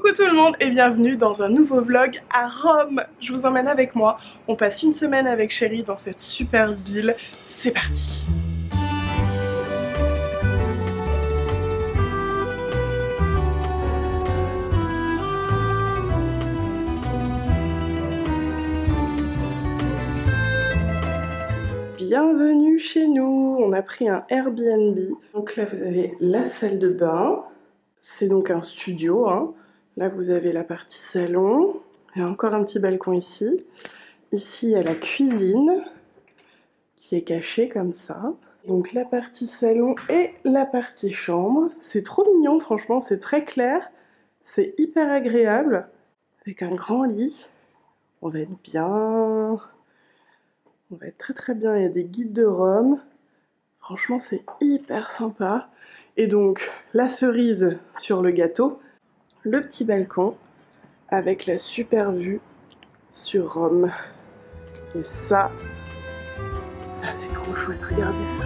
Coucou tout le monde et bienvenue dans un nouveau vlog à Rome. Je vous emmène avec moi, on passe une semaine avec Chérie dans cette super ville, c'est parti. Bienvenue chez nous, on a pris un Airbnb. Donc là vous avez la salle de bain, c'est donc un studio, hein. Là vous avez la partie salon, il y a encore un petit balcon ici. Ici il y a la cuisine qui est cachée comme ça. Donc la partie salon et la partie chambre. C'est trop mignon franchement, c'est très clair, c'est hyper agréable. Avec un grand lit, on va être bien... On va être très très bien, il y a des guides de Rome. Franchement c'est hyper sympa. Et donc la cerise sur le gâteau, le petit balcon avec la super vue sur Rome. Et ça c'est trop chouette, regardez ça.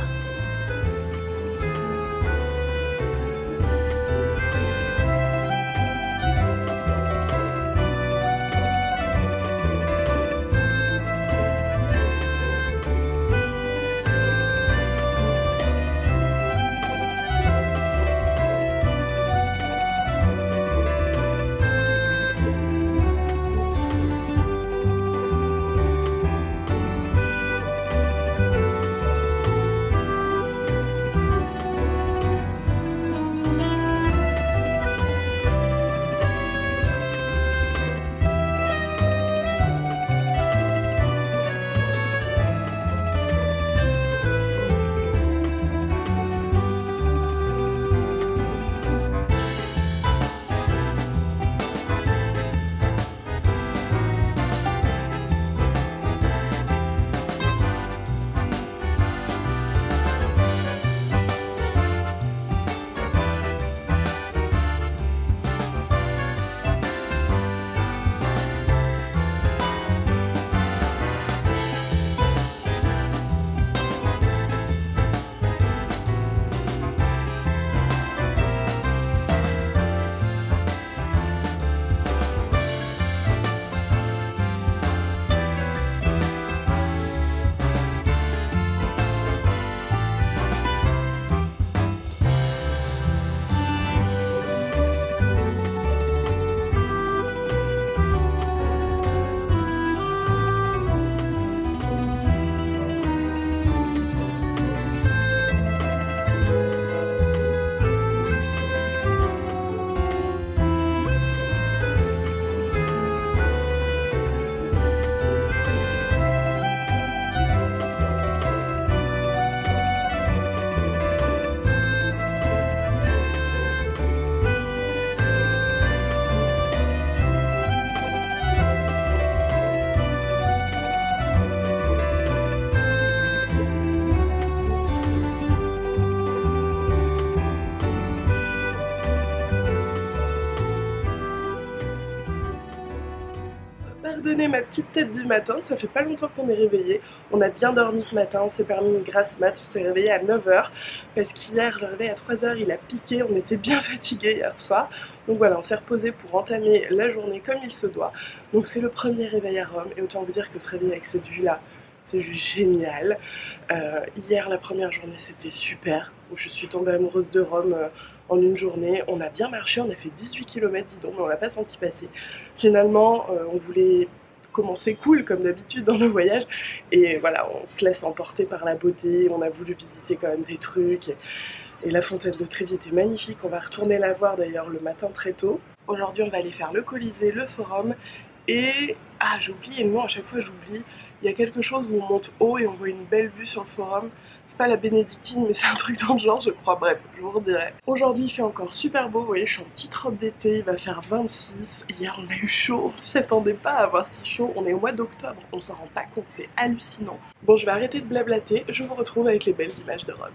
Pardonnez ma petite tête du matin, ça fait pas longtemps qu'on est réveillé. On a bien dormi ce matin, on s'est permis une grasse mat, on s'est réveillé à 9 h parce qu'hier le réveil à 3 h il a piqué, on était bien fatigués hier soir. Donc voilà, on s'est reposé pour entamer la journée comme il se doit. Donc c'est le premier réveil à Rome et autant vous dire que se réveiller avec cette vue là, c'est juste génial. Hier la première journée c'était super, je suis tombée amoureuse de Rome en une journée. On a bien marché, on a fait 18 km dis donc, mais on l'a pas senti passer. Finalement on voulait commencer cool comme d'habitude dans nos voyages et voilà, on se laisse emporter par la beauté, on a voulu visiter quand même des trucs et la fontaine de Trévi était magnifique, on va retourner la voir d'ailleurs le matin très tôt. Aujourd'hui on va aller faire le Colisée, le Forum et... ah j'ai oublié le nom, à chaque fois j'oublie. Il y a quelque chose où on monte haut et on voit une belle vue sur le Forum. C'est pas la Bénédictine mais c'est un truc dans le genre je crois, bref je vous redirai. Aujourd'hui il fait encore super beau, vous voyez je suis en petite robe d'été, il va faire 26. Hier on a eu chaud, on s'y attendait pas à avoir si chaud, on est au mois d'octobre, on s'en rend pas compte, c'est hallucinant. Bon je vais arrêter de blablater, je vous retrouve avec les belles images de Rome.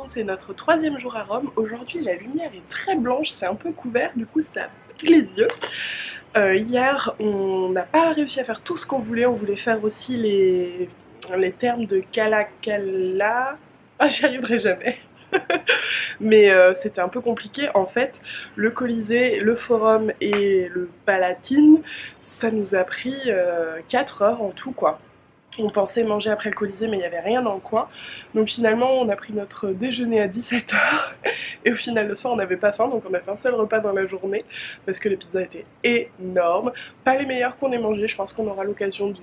monde, c'est notre troisième jour à Rome. Aujourd'hui la lumière est très blanche, c'est un peu couvert, du coup ça pique les yeux. Hier on n'a pas réussi à faire tout ce qu'on voulait, on voulait faire aussi les termes de Kalakala. Ah, j'y arriverai jamais. Mais c'était un peu compliqué en fait. Le Colisée, le Forum et le Palatine, ça nous a pris 4 heures en tout quoi. On pensait manger après le Colisée mais il n'y avait rien dans le coin. Donc finalement on a pris notre déjeuner à 17 h et au final le soir on n'avait pas faim, donc on a fait un seul repas dans la journée parce que les pizzas étaient énormes. Pas les meilleures qu'on ait mangées, je pense qu'on aura l'occasion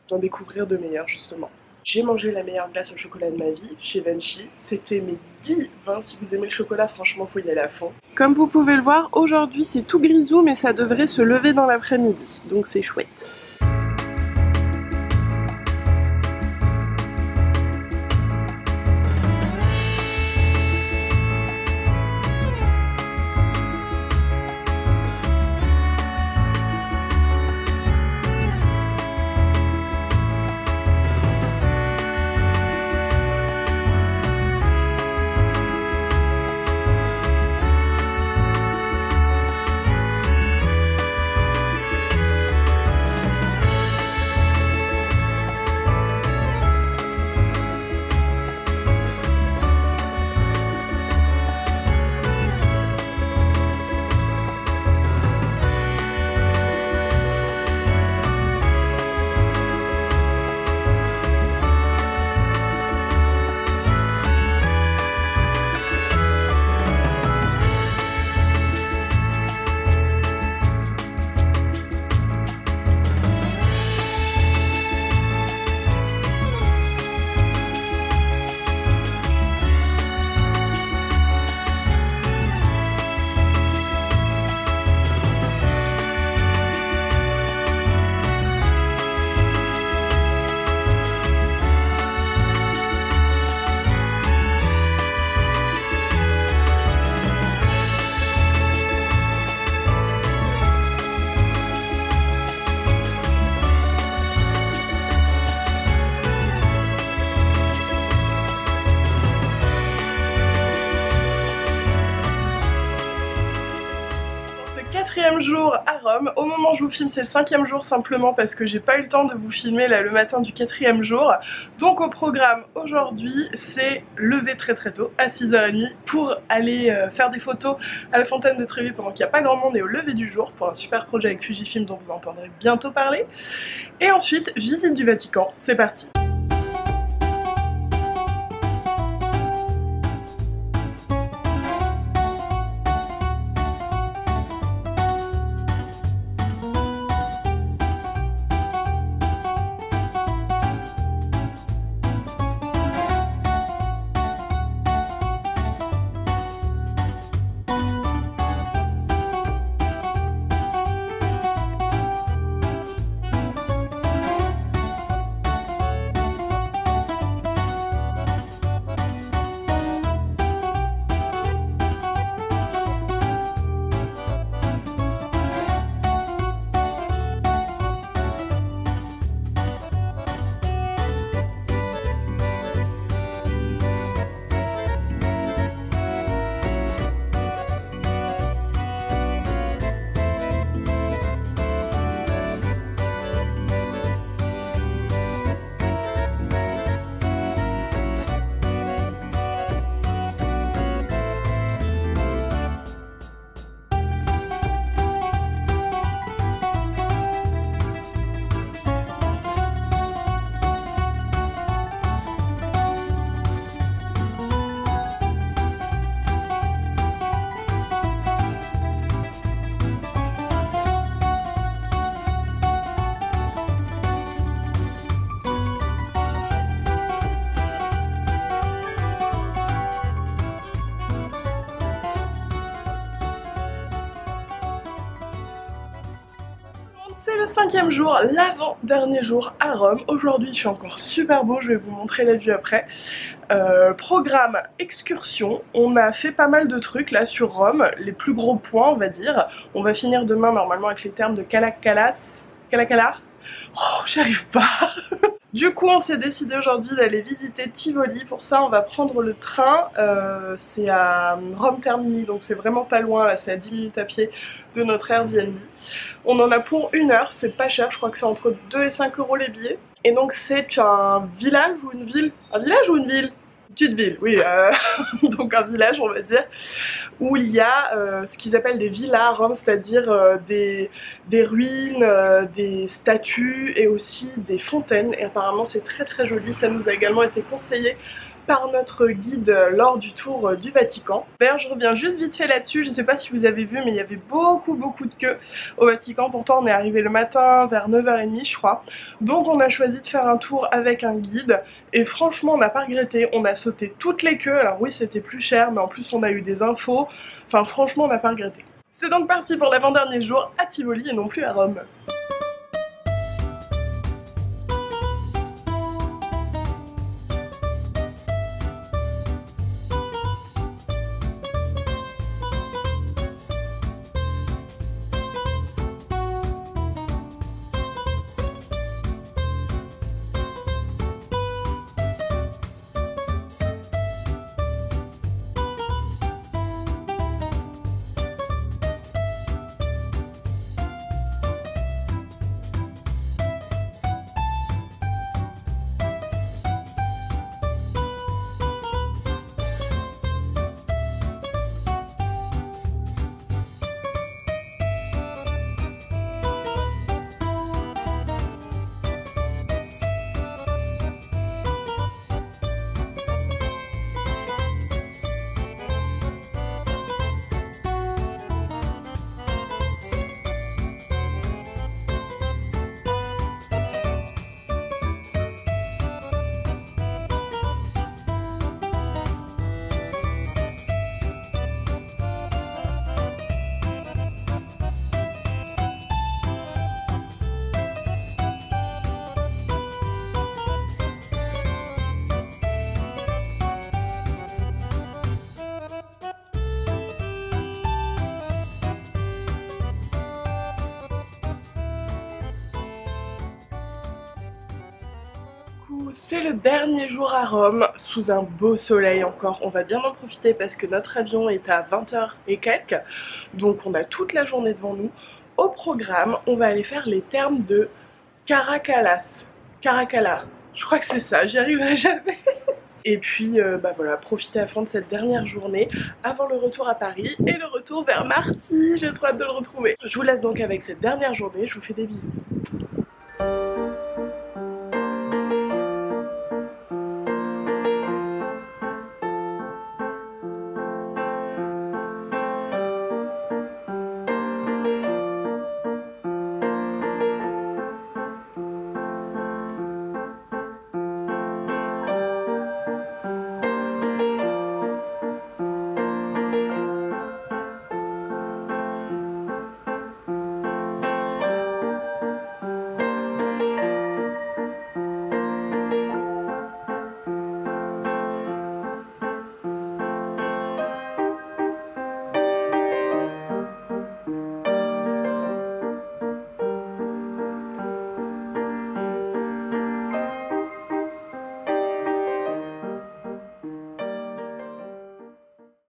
d'en découvrir de meilleures justement. J'ai mangé la meilleure glace au chocolat de ma vie chez Venchi. C'était mes divins. Si vous aimez le chocolat, franchement, faut y aller à fond. Comme vous pouvez le voir, aujourd'hui c'est tout grisou, mais ça devrait se lever dans l'après-midi. Donc c'est chouette. Quatrième jour à Rome. Au moment où je vous filme c'est le 5e jour simplement parce que j'ai pas eu le temps de vous filmer là le matin du 4e jour. Donc au programme aujourd'hui c'est lever très tôt à 6h30 pour aller faire des photos à la fontaine de Trévi pendant qu'il n'y a pas grand monde et au lever du jour pour un super projet avec Fujifilm dont vous entendrez bientôt parler. Et ensuite visite du Vatican, c'est parti. C'est le 5e jour, l'avant-dernier jour à Rome. Aujourd'hui il fait encore super beau, je vais vous montrer la vue après. Programme excursion, on a fait pas mal de trucs là sur Rome, les plus gros points on va dire. On va finir demain normalement avec les termes de Kalakala. Oh, j'y arrive pas. Du coup on s'est décidé aujourd'hui d'aller visiter Tivoli. Pour ça on va prendre le train, c'est à Rome Termini, donc c'est vraiment pas loin, là c'est à 10 minutes à pied de notre Airbnb. On en a pour 1 heure, c'est pas cher, je crois que c'est entre 2 et 5 euros les billets. Et donc c'est un village ou une ville? Un village ou une ville? Petite ville, oui, donc un village on va dire, où il y a ce qu'ils appellent des villas à Rome, c'est-à-dire des ruines, des statues et aussi des fontaines, et apparemment c'est très très joli, ça nous a également été conseillé par notre guide lors du tour du Vatican. D'ailleurs je reviens juste vite fait là-dessus, je sais pas si vous avez vu mais il y avait beaucoup de queues au Vatican, pourtant on est arrivé le matin vers 9h30 je crois, donc on a choisi de faire un tour avec un guide et franchement on n'a pas regretté, on a sauté toutes les queues, alors oui c'était plus cher mais en plus on a eu des infos, enfin franchement on n'a pas regretté. C'est donc parti pour l'avant-dernier jour à Tivoli et non plus à Rome. C'est le dernier jour à Rome, sous un beau soleil encore, on va bien en profiter parce que notre avion est à 20h et quelques, donc on a toute la journée devant nous. Au programme, on va aller faire les thermes de Caracalla, je crois que c'est ça, j'y arriverai jamais. Et puis bah voilà, profiter à fond de cette dernière journée avant le retour à Paris et le retour vers Marty, j'ai trop hâte de le retrouver. Je vous laisse donc avec cette dernière journée, je vous fais des bisous.